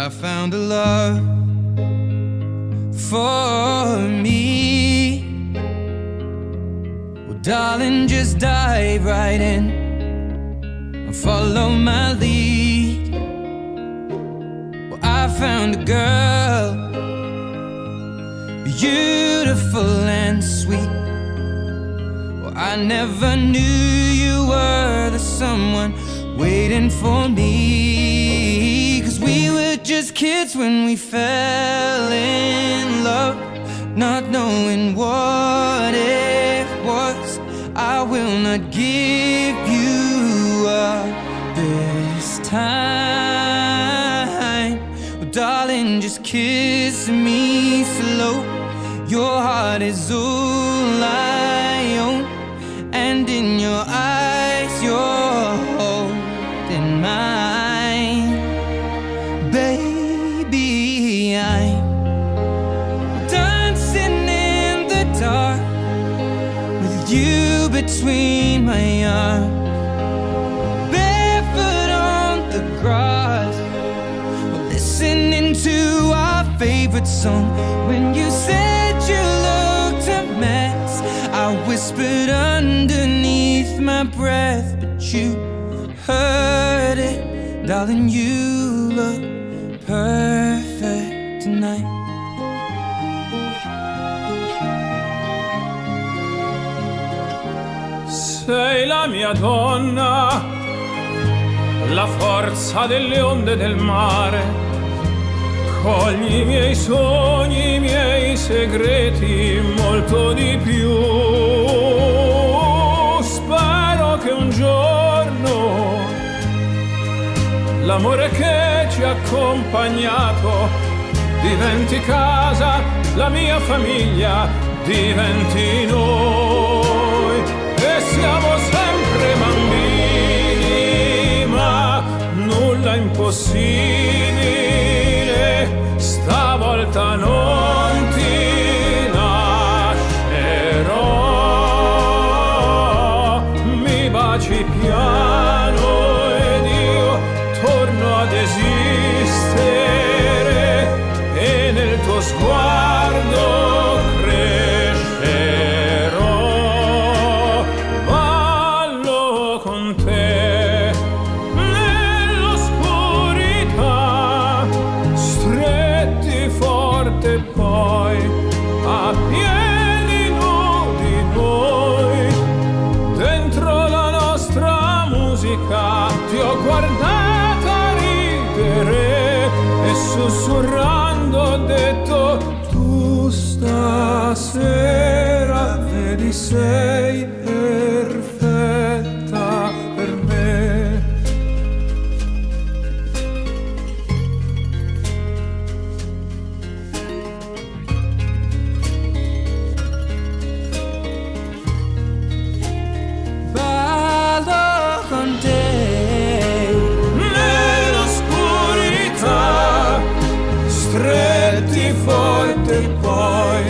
I found a love for me. Well, darling, just dive right in and follow my lead. Well, I found a girl, beautiful and sweet. Well, I never knew you were the someone waiting for me. 'Cause we were just kids when we fell in love, not knowing what it was. I will not give you up this time. Oh, darling, just kiss me slow. Your heart is all I own, and in your eyes you're holding mine. Baby, I'm dancing in the dark with you between my arms, barefoot on the grass, listening to our favorite song. When you said you looked a mess, I whispered underneath my breath, but you heard it. Darling, you look perfect tonight. Sei la mia donna, la forza delle onde del mare. Cogli i miei sogni, i miei segreti, molto di più. Spero che un giorno l'amore che ci ha accompagnato diventi casa, la mia famiglia diventi noi. E siamo sempre bambini, ma nulla impossibile. Stavolta non ti lascerò. Mi baci piano ed io torno ad esistere, e nel tuo sguardo crescerò. Ballo con te nell'oscurità, stretti forte poi a piedi nudi noi. Dentro la nostra musica ti ho guardata ridere e sussurrando ho detto: tu stasera vedi sei perfetta per me. Ballo con te Nell'oscurità, stretti forte poi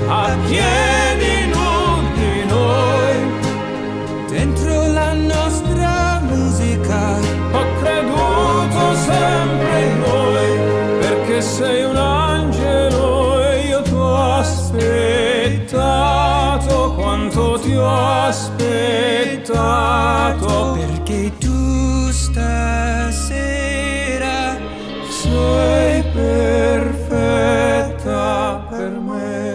a piedi nudi noi. dentro la nostra musica. Ho creduto sempre in noi, perché sei un angelo e io t'ho aspettato. Quanto ti ho aspettato, Perché tu stasera sei perfetta per me.